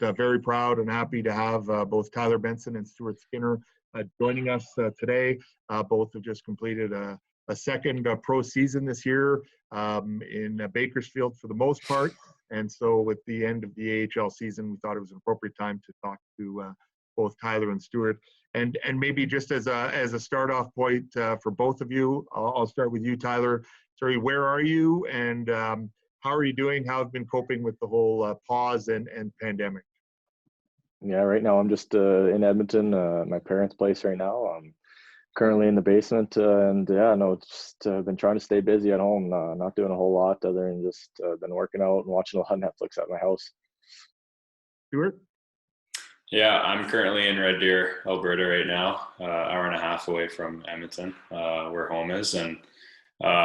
very proud and happy to have both Tyler Benson and Stuart Skinner joining us today. Both have just completed a second pro season this year in Bakersfield for the most part. And so with the end of the AHL season, we thought it was an appropriate time to talk to both Tyler and Stuart. And maybe just as a start-off point for both of you, I'll start with you, Tyler. Sorry, where are you, and how are you doing? How have you been coping with the whole pause and pandemic? Yeah, right now I'm just in Edmonton, my parents' place right now. I'm currently in the basement, and just been trying to stay busy at home, not doing a whole lot other than just been working out and watching a lot of Netflix at my house. Stuart? Yeah, I'm currently in Red Deer, Alberta right now, hour and a half away from Edmonton, where home is, and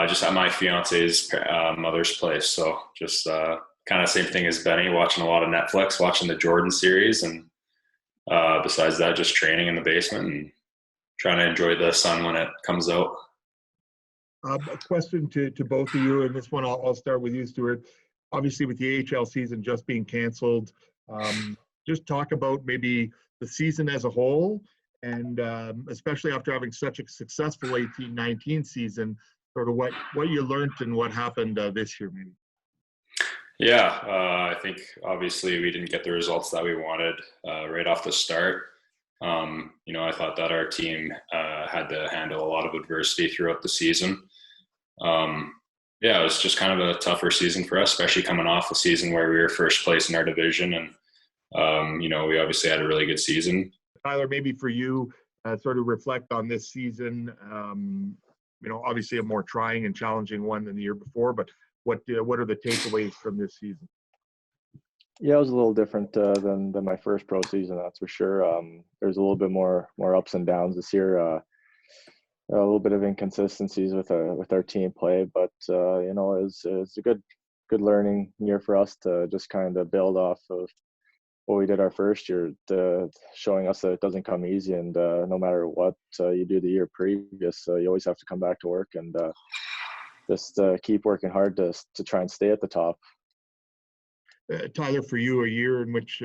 just at my fiance's mother's place. So just kind of same thing as Benny, watching a lot of Netflix, watching the Jordan series, and besides that, just training in the basement and trying to enjoy the sun when it comes out. A question to both of you, and this one I'll start with you, Stuart. Obviously, with the AHL season just being canceled, just talk about maybe the season as a whole, and especially after having such a successful 18-19 season, sort of what you learned and what happened this year, maybe. Yeah, I think obviously we didn't get the results that we wanted right off the start. I thought that our team had to handle a lot of adversity throughout the season. It was just kind of a tougher season for us, especially coming off a season where we were first place in our division, and we obviously had a really good season. Tyler, maybe for you, sort of reflect on this season. Obviously a more trying and challenging one than the year before, but what are the takeaways from this season? Yeah, it was a little different than my first pro season, that's for sure. There's a little bit more ups and downs this year. A little bit of inconsistencies with our team play, but it was a good learning year for us to just kind of build off of what we did our first year, showing us that it doesn't come easy, and no matter what you do the year previous, you always have to come back to work and just keep working hard to try and stay at the top. Tyler, for you, a year in which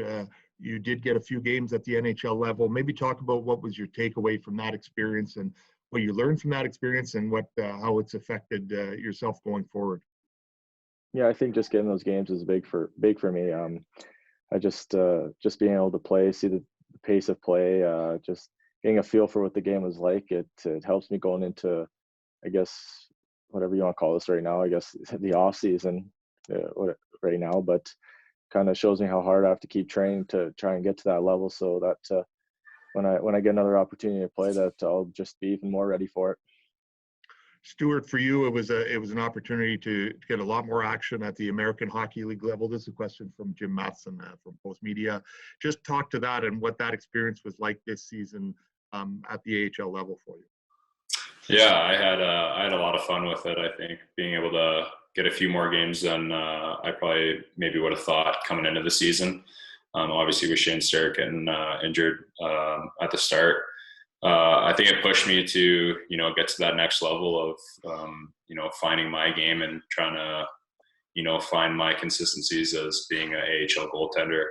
you did get a few games at the NHL level, maybe talk about what was your takeaway from that experience and what you learned from that experience, and how it's affected yourself going forward. Yeah, I think just getting those games is big for me. I just being able to play, see the pace of play, just getting a feel for what the game was like. It helps me going into, I guess, whatever you want to call this right now, I guess the off season right now, but kind of shows me how hard I have to keep training to try and get to that level, so that when I get another opportunity to play, that I'll just be even more ready for it. Stuart, for you, it was an opportunity to get a lot more action at the American Hockey League level. This is a question from Jim Matheson from Post Media. Just talk to that and what that experience was like this season at the AHL level for you. Yeah, I had a lot of fun with it. I think being able to get a few more games than I probably maybe would have thought coming into the season. Obviously, with Shane Stark getting injured at the start, I think it pushed me to get to that next level of finding my game and trying to find my consistencies as being an AHL goaltender,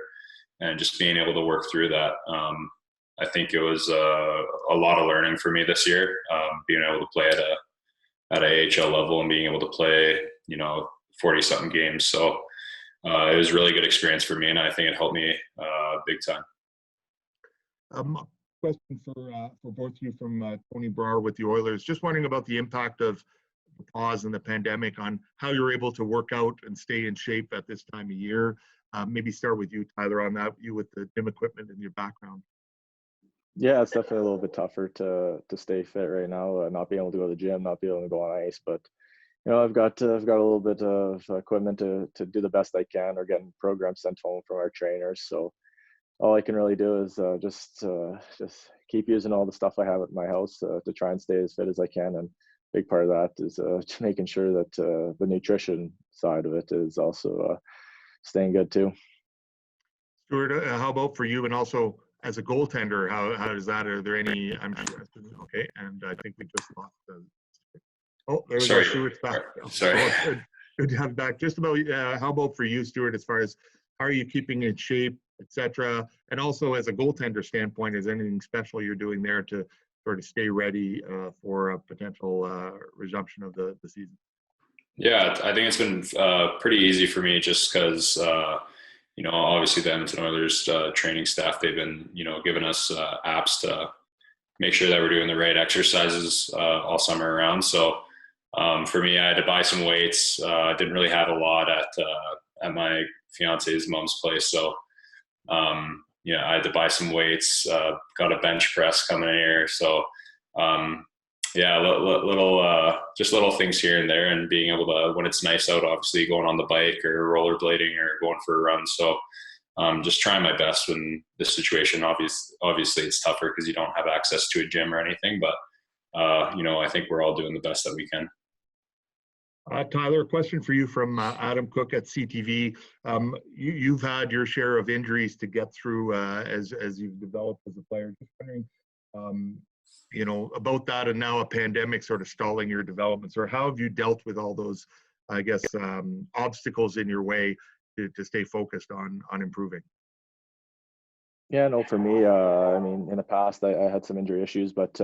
and just being able to work through that. I think it was a lot of learning for me this year, being able to play at a AHL level and being able to play 40-something games. So it was a really good experience for me, and I think it helped me big time. Question for both of you from Tony Brar with the Oilers. Just wondering about the impact of the pause and the pandemic on how you're able to work out and stay in shape at this time of year. Maybe start with you, Tyler, on that, you with the gym equipment in your background. Yeah, it's definitely a little bit tougher to stay fit right now, not being able to go to the gym, not being able to go on ice, but I've got a little bit of equipment to do the best I can, or getting programs sent home from our trainers. So all I can really do is just keep using all the stuff I have at my house to try and stay as fit as I can. And a big part of that is making sure that the nutrition side of it is also staying good too. Stuart, how about for you, and also as a goaltender, how does that? Are there any? I'm sure. Okay, and I think we just lost. There we go. Stuart's back. Sorry. Good to have you back. Just about how about for you, Stuart? As far as how are you keeping in shape etc. And also, as a goaltender standpoint, is anything special you're doing there to sort of stay ready for a potential resumption of the season? Yeah, I think it's been pretty easy for me just because, obviously the Edmonton Oilers training staff, they've been, giving us apps to make sure that we're doing the right exercises all summer around. So for me, I had to buy some weights. I didn't really have a lot at my fiance's mom's place. So, I had to buy some weights, got a bench press coming in here. So, just little things here and there, and being able to, when it's nice out, obviously going on the bike or rollerblading or going for a run. So just trying my best when this situation, obviously it's tougher because you don't have access to a gym or anything, but I think we're all doing the best that we can. Tyler, a question for you from Adam Cook at CTV. You've had your share of injuries to get through as you've developed as a player. Just wondering, about that, and now a pandemic sort of stalling your developments, or how have you dealt with all those, I guess, obstacles in your way to stay focused on improving? Yeah, no, for me, in the past, I had some injury issues, but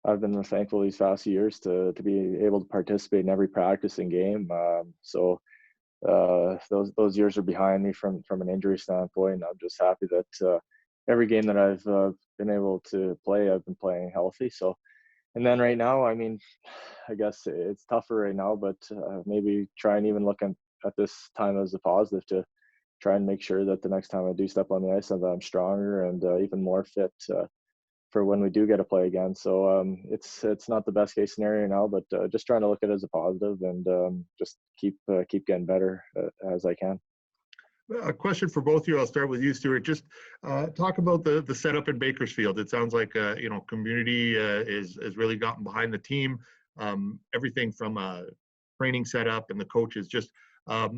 I've been thankful these past years to be able to participate in every practice and game. So those years are behind me from an injury standpoint. I'm just happy that every game that I've been able to play, I've been playing healthy. So, and then right now, I guess it's tougher right now, but maybe try and even look at this time as a positive to try and make sure that the next time I do step on the ice, that I'm stronger and even more fit for when we do get to play again. So it's not the best case scenario now, but just trying to look at it as a positive and just keep getting better as I can. A question for both of you. I'll start with you, Stuart. Just talk about the setup in Bakersfield. It sounds like community has really gotten behind the team. Everything from a training setup and the coaches. Just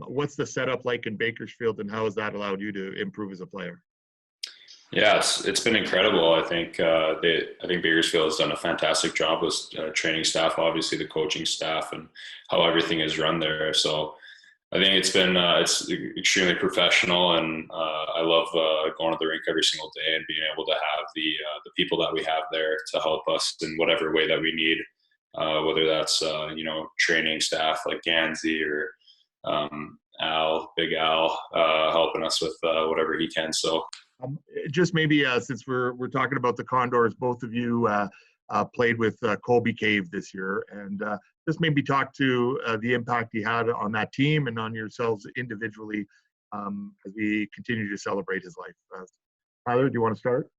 what's the setup like in Bakersfield, and how has that allowed you to improve as a player? Yeah, it's been incredible. I think Bakersfield has done a fantastic job with training staff, obviously the coaching staff, and how everything is run there. So I think it's been it's extremely professional, and I love going to the rink every single day and being able to have the people that we have there to help us in whatever way that we need, whether that's training staff like Gansey or Big Al, helping us with whatever he can. So. Just maybe since we're talking about the Condors, both of you played with Colby Cave this year, and just maybe talk to the impact he had on that team and on yourselves individually as we continue to celebrate his life. Tyler, do you want to start?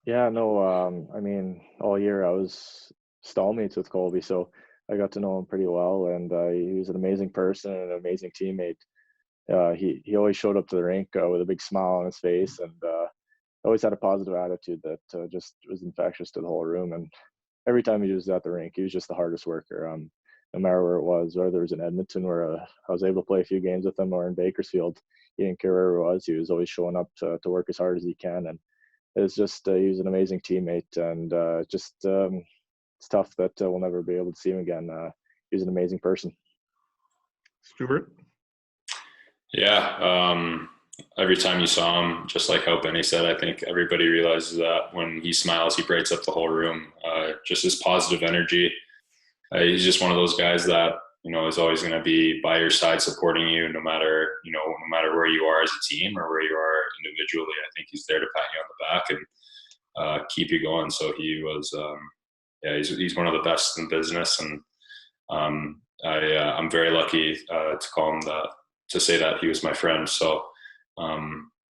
Yeah, no, all year I was stallmates with Colby, so I got to know him pretty well, and he was an amazing person and an amazing teammate. He always showed up to the rink with a big smile on his face, and always had a positive attitude that just was infectious to the whole room. And every time he was at the rink, he was just the hardest worker. No matter where it was, whether it was in Edmonton where I was able to play a few games with him, or in Bakersfield, he didn't care where it was. He was always showing up to work as hard as he can. And it was just he was an amazing teammate, and it's tough that we'll never be able to see him again. He was an amazing person. Stuart? Yeah, every time you saw him, just like how Benny said, I think everybody realizes that when he smiles, he brights up the whole room. Just his positive energy. He's just one of those guys that is always going to be by your side, supporting you, no matter where you are as a team or where you are individually. I think he's there to pat you on the back and keep you going. So he was, he's one of the best in business, and I'm very lucky to call him that. To say that he was my friend. So, I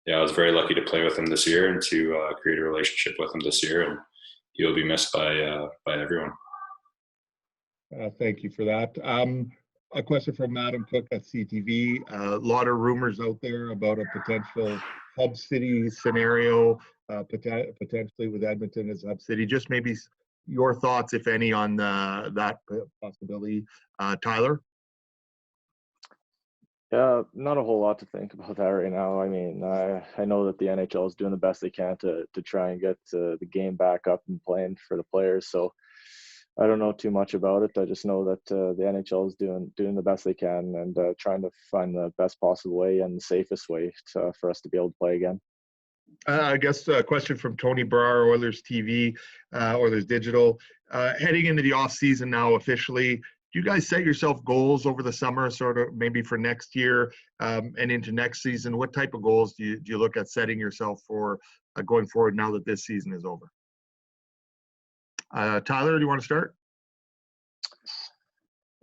was very lucky to play with him this year and to create a relationship with him this year, and he will be missed by everyone. Thank you for that. A question from Adam Cook at CTV. A lot of rumors out there about a potential hub city scenario, potentially with Edmonton as a hub city. Just maybe your thoughts, if any, on that possibility. Tyler? Yeah, not a whole lot to think about that right now. I know that the NHL is doing the best they can to try and get the game back up and playing for the players. So I don't know too much about it. I just know that the NHL is doing the best they can and trying to find the best possible way and the safest way for us to be able to play again. I guess a question from Tony Brar, Oilers TV, Oilers Digital. Heading into the off season now officially, do you guys set yourself goals over the summer, sort of maybe for next year and into next season? What type of goals do you look at setting yourself for going forward now that this season is over? Tyler, do you want to start?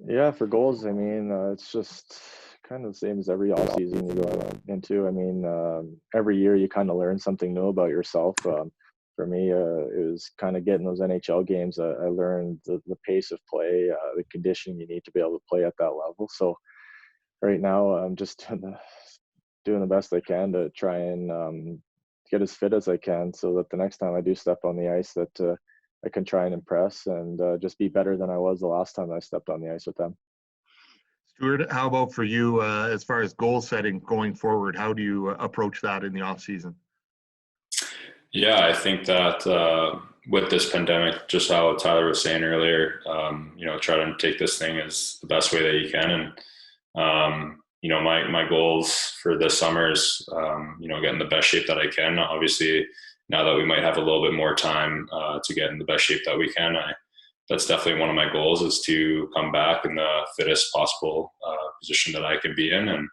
Yeah, for goals, I mean, it's just kind of the same as every off season you go into. I mean, every year you kind of learn something new about yourself. For me, it was kind of getting those NHL games. I learned the pace of play, the conditioning you need to be able to play at that level. So right now, I'm just doing the best I can to try and get as fit as I can, so that the next time I do step on the ice, that I can try and impress and just be better than I was the last time I stepped on the ice with them. Stuart, how about for you as far as goal setting going forward? How do you approach that in the off season? Yeah, I think that with this pandemic, just how Tyler was saying earlier, try to take this thing as the best way that you can. And, my goals for this summer is, get in the best shape that I can. Obviously, now that we might have a little bit more time to get in the best shape that we can, that's definitely one of my goals, is to come back in the fittest possible position that I can be in. And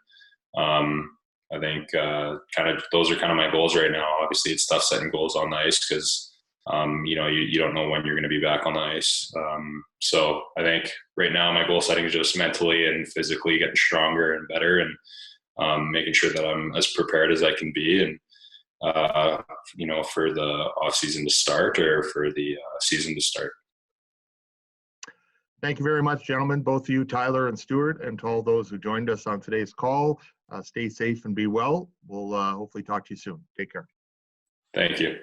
I think those are kind of my goals right now. Obviously, it's tough setting goals on the ice because you don't know when you're going to be back on the ice. So I think right now my goal setting is just mentally and physically getting stronger and better, and making sure that I'm as prepared as I can be, and for the off season to start, or for the season to start. Thank you very much, gentlemen, both of you, Tyler and Stuart, and to all those who joined us on today's call. Stay safe and be well. We'll hopefully talk to you soon. Take care. Thank you.